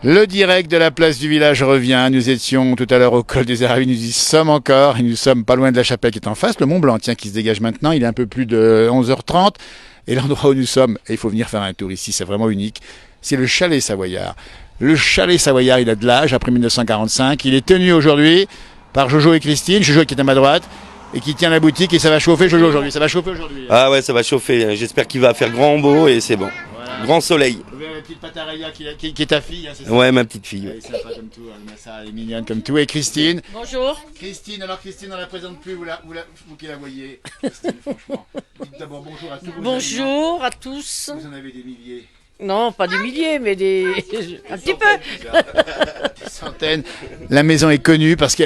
Le direct de la place du village revient. Nous étions tout à l'heure au col des Aravis, nous y sommes encore et nous sommes pas loin de la chapelle qui est en face, le Mont Blanc, tiens, qui se dégage maintenant. Il est un peu plus de 11h30 et l'endroit où nous sommes, et il faut venir faire un tour ici, c'est vraiment unique, c'est le chalet savoyard. Le chalet savoyard, il a de l'âge, après 1945. Il est tenu aujourd'hui par Jojo et Christine. Jojo qui est à ma droite et qui tient la boutique et ça va chauffer Jojo aujourd'hui. Ça va chauffer aujourd'hui. Ah ouais, ça va chauffer. J'espère qu'il va faire grand beau et c'est bon. Voilà. Grand soleil. Vous voyez la petite Pataraya qui est ta fille, hein, c'est ça? Ouais, ma petite fille. Elle est sympa comme tout, elle est mignonne comme tout. Et Christine. Bonjour. Christine, alors Christine, on la présente plus, vous qui la voyez. Christine, franchement. Dites d'abord bonjour à tous. Bonjour à tous. Vous en avez des milliers. Non, pas des milliers, mais un petit peu. Des centaines. La maison est connue parce que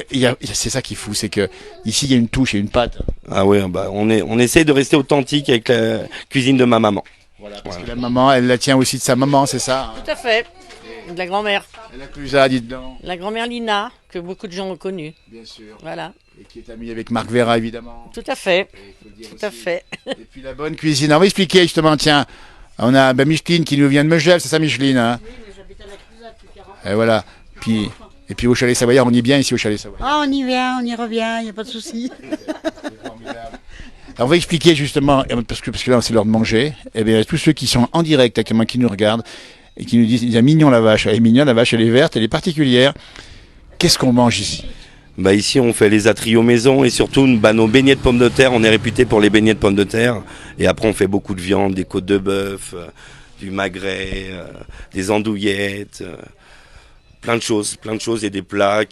c'est ça qui est fou, c'est que ici il y a une touche et une patte. Ah ouais, bah on essaye de rester authentique avec la cuisine de ma maman. Voilà, parce que la maman, elle la tient aussi de sa maman, c'est ça, hein? Tout à fait. De la grand-mère. Elle a plus ça, dites donc. La grand-mère Lina, que beaucoup de gens ont connue. Bien sûr. Voilà. Et qui est amie avec Marc Vera, évidemment. Tout à fait. Et il faut le dire Tout à aussi. fait. Et puis la bonne cuisine. On va expliquer justement, tiens. On a Micheline qui nous vient de Megel, c'est ça Micheline, hein? Oui, mais j'habite à la Cruzade depuis 40 ans. Et voilà. Et puis au chalet savoyard, on y est bien ici au chalet savoyard. Ah, on y vient, on y revient, il n'y a pas de souci. C'est formidable. Alors on va expliquer justement, parce que là c'est l'heure de manger, et bien tous ceux qui sont en direct actuellement, qui nous regardent, et qui nous disent, il y a mignon la vache, elle est mignonne la vache, elle est verte, elle est particulière. Qu'est-ce qu'on mange ici? Bah ici on fait les atrios maison et surtout nos beignets de pommes de terre. On est réputé pour les beignets de pommes de terre. Et après on fait beaucoup de viande, des côtes de bœuf, du magret, des andouillettes, plein de choses et des plats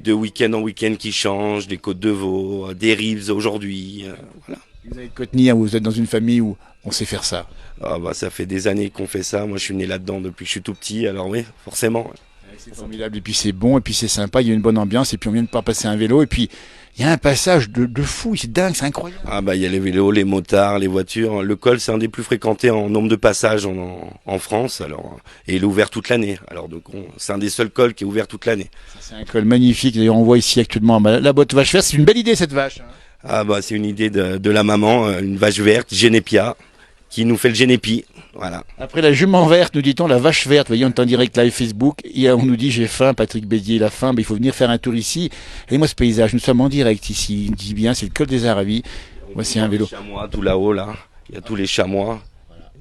de week-end en week-end qui changent, des côtes de veau, des ribs aujourd'hui. Voilà. Vous avez Cotenir, vous êtes dans une famille où on sait faire ça. Ah bah ça fait des années qu'on fait ça. Moi je suis né là-dedans depuis que je suis tout petit. Alors oui, forcément. C'est formidable, et puis c'est bon, et puis c'est sympa, il y a une bonne ambiance, et puis on vient de pas passer un vélo, et puis il y a un passage de fou, c'est dingue, c'est incroyable. Ah bah il y a les vélos, les motards, les voitures. Le col c'est un des plus fréquentés en nombre de passages en France. Alors et il est ouvert toute l'année. Alors donc c'est un des seuls cols qui est ouvert toute l'année. C'est un col magnifique, d'ailleurs on voit ici actuellement la boîte vache verte, c'est une belle idée cette vache. Ah bah c'est une idée de la maman, une vache verte, Génépia, qui nous fait le Génépi. Voilà. Après la jument verte, nous dit-on, la vache verte. Vous voyez, on est en direct live Facebook. Et on nous dit, j'ai faim, Patrick Bédier, il a faim, mais il faut venir faire un tour ici. Et moi, ce paysage, nous sommes en direct ici. Il dit bien, c'est le col des Aravis. Voici un vélo. Les chamois, tout là-haut, là. Il y a tous les chamois.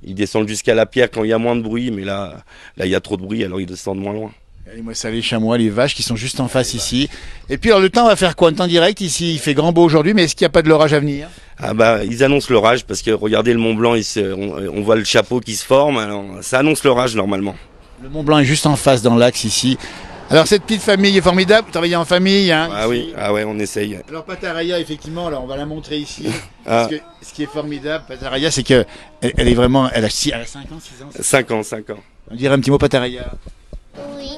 Ils descendent jusqu'à la pierre quand il y a moins de bruit, mais là, il y a trop de bruit, alors ils descendent moins loin. Et moi, ça, les chamois, les vaches qui sont juste en face ici. Et puis, alors, le temps, on va faire quoi? On est en direct ici. Il fait grand beau aujourd'hui, mais est-ce qu'il n'y a pas de l'orage à venir? Ah bah ils annoncent l'orage parce que regardez le Mont Blanc, on voit le chapeau qui se forme, alors ça annonce l'orage normalement. Le Mont Blanc est juste en face dans l'axe ici. Alors cette petite famille est formidable, vous travaillez en famille, hein? Ah oui, ah ouais, on essaye. Alors Pataraya, effectivement, alors on va la montrer ici. Ah. Parce que ce qui est formidable, Pataraya, c'est que elle est vraiment, elle a 5 ans, 6 ans. 5 ans, 5 ans. On dirait un petit mot Pataraya. Oui,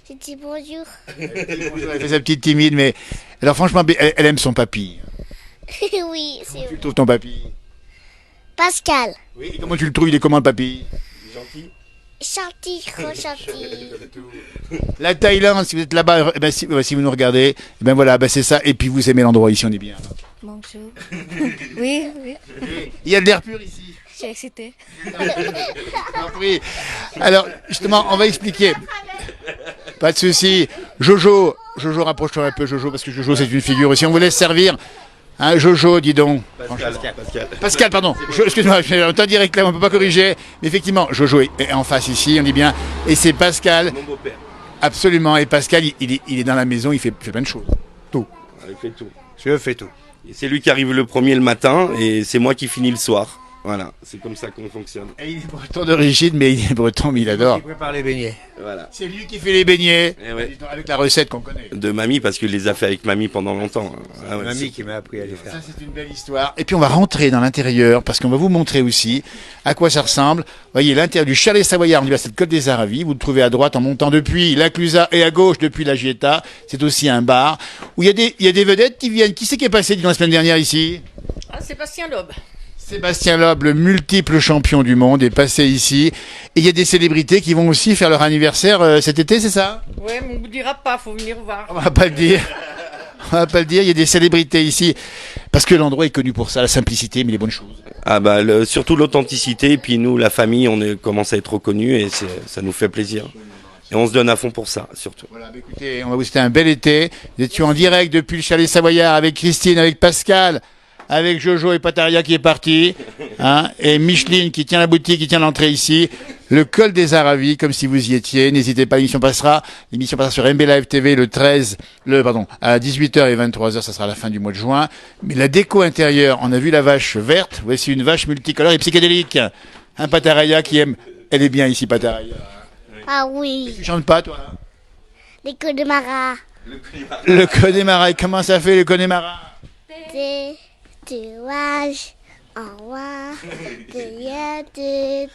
j'ai dit bonjour. Elle fait sa petite timide, mais alors franchement, elle aime son papy. Oui, c'est Tu le trouves ton papy? Pascal. Oui, et comment tu le trouves? Il est comment le papy? Gentil. Gentil, trop gentil. La Thaïlande, si vous êtes là-bas, si vous nous regardez, voilà, c'est ça. Et puis vous aimez l'endroit ici, on est bien. Bonjour. Oui, oui, Il y a de l'air pur ici. je suis excitée. Oui. Alors, justement, on va expliquer. Pas de souci. Jojo, rapproche-toi un peu, Jojo, parce que Jojo, c'est une figure aussi. On vous laisse servir. Hein, Jojo, dis donc. Pascal, pardon. Excuse-moi, on est en direct là, on ne peut pas corriger. Mais effectivement, Jojo est en face ici, on dit bien. Et c'est Pascal. Mon beau-père. Absolument. Et Pascal, il est dans la maison, il fait plein de choses. Tout. Il fait tout. Je fais tout. Et c'est lui qui arrive le premier le matin et c'est moi qui finis le soir. Voilà, c'est comme ça qu'on fonctionne. Et il est breton d'origine, mais il est breton, mais il adore. Il prépare les beignets. Voilà. C'est lui qui fait les beignets, Eh ouais. avec la recette qu'on connaît. De mamie parce qu'il les a fait avec mamie pendant longtemps. Ah ouais, Mamie qui m'a appris à les faire. Ça, c'est une belle histoire. Et puis, on va rentrer dans l'intérieur, parce qu'on va vous montrer aussi à quoi ça ressemble. Vous voyez, l'intérieur du chalet savoyard, c'est le col des Aravis. Vous le trouvez à droite en montant depuis la Clusa et à gauche depuis la Gietta. C'est aussi un bar où il y a des vedettes qui viennent. Qui c'est qui est passé la semaine dernière ici? Ah, Sébastien Loeb. Sébastien Loeb, le multiple champion du monde, est passé ici. Et il y a des célébrités qui vont aussi faire leur anniversaire cet été, c'est ça? Ouais, mais on vous dira pas, faut venir voir. On va pas le dire. On va pas le dire, il y a des célébrités ici. Parce que l'endroit est connu pour ça, la simplicité, mais les bonnes choses. Ah bah surtout l'authenticité et puis nous la famille commence à être reconnus et ça nous fait plaisir. Et on se donne à fond pour ça, surtout. Voilà, bah écoutez, on va vous souhaiter un bel été. Nous étions en direct depuis le chalet Savoyard avec Christine, avec Pascal, avec Jojo et Pataria qui est parti, hein, et Micheline qui tient la boutique, qui tient l'entrée ici. Le col des Aravis, comme si vous y étiez. N'hésitez pas, l'émission passera sur MB Live TV à 18h et 23h, ça sera la fin du mois de juin. Mais la déco intérieure, on a vu la vache verte. Voici une vache multicolore et psychédélique. Un Pataraya qui aime. Elle est bien ici, Pataraya. Ah oui, Tu chantes pas, toi? les Connemara. Le Connemara, et comment ça fait le Connemara? Tatouage en roi,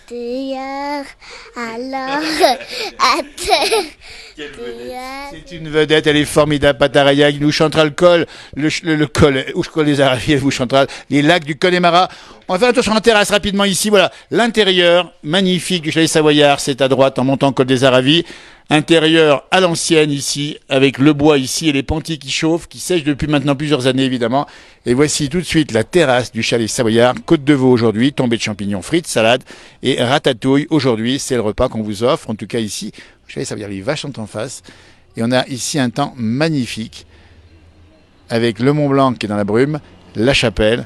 dehors, alors à terre. C'est une vedette, elle est formidable, Pataraya, qui nous chantera le col des Aravis, elle vous chantera les lacs du Connemara. On va faire un tour sur la terrasse rapidement ici, voilà, l'intérieur magnifique du chalet Savoyard, c'est à droite en montant le col des Aravis. Intérieur à l'ancienne ici, avec le bois ici et les pentis qui chauffent, qui sèchent depuis maintenant plusieurs années évidemment. Et voici tout de suite la terrasse du chalet Savoyard, côte de veau aujourd'hui, tombée de champignons, frites, salade et ratatouille. Aujourd'hui, c'est le repas qu'on vous offre, en tout cas ici, au chalet Savoyard, les vaches sont en face. Et on a ici un temps magnifique, avec le Mont Blanc qui est dans la brume, la chapelle,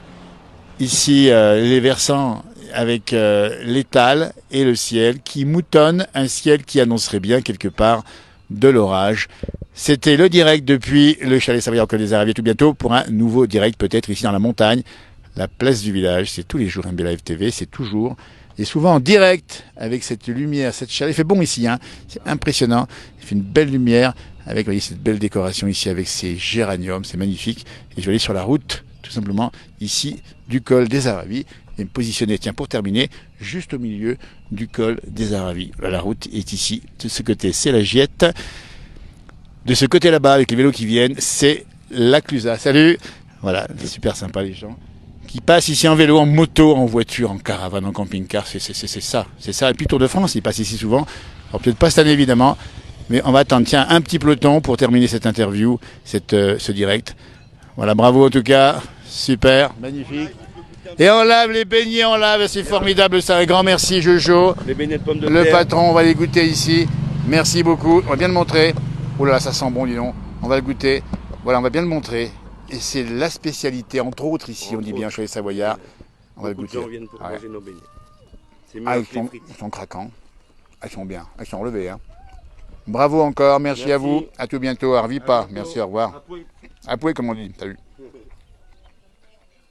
ici les versants avec l'étal et le ciel qui moutonne, un ciel qui annoncerait bien quelque part de l'orage. C'était le direct depuis le chalet Savoyard au col des Aravis, tout bientôt pour un nouveau direct peut-être ici dans la montagne, la place du village. C'est tous les jours MB Live TV, c'est toujours et souvent en direct avec cette lumière, cette chaleur. Il fait bon ici, hein, c'est impressionnant. Il fait une belle lumière avec, vous voyez, cette belle décoration ici avec ces géraniums, c'est magnifique. Et je vais aller sur la route, tout simplement, ici, du col des Aravis. Et me positionner, tiens, pour terminer, juste au milieu du col des Aravis. La route est ici. De ce côté, c'est la Giette. De ce côté là-bas, avec les vélos qui viennent, c'est la Clusa. Salut! Voilà, c'est super sympa les gens qui passent ici en vélo, en moto, en voiture, en caravane, en camping-car. C'est ça. C'est ça. Et puis Tour de France, ils passent ici souvent. Alors peut-être pas cette année évidemment, mais on va attendre, tiens, un petit peloton pour terminer cette interview, ce direct. Voilà, bravo en tout cas. Super, magnifique. Et on lave les beignets, on lave, c'est formidable ça. Un grand merci Jojo. Les beignets de pommes de Le terre. patron, on va les goûter ici. Merci beaucoup. On va bien le montrer. Oh là là, ça sent bon, dis donc. On va le goûter. Voilà, on va bien le montrer. Et c'est la spécialité, entre autres ici, on dit bien chez les Savoyards. On va le Beaucoup de goûter. gens viennent pour manger nos beignets. C'est mieux Ah, que ils les sont, frites. ils sont craquants. Elles sont bien. Elles sont relevées. Hein. Bravo encore. Merci à vous. À tout bientôt. À Revipas. Merci, au revoir. Apoué, comme on dit. Salut.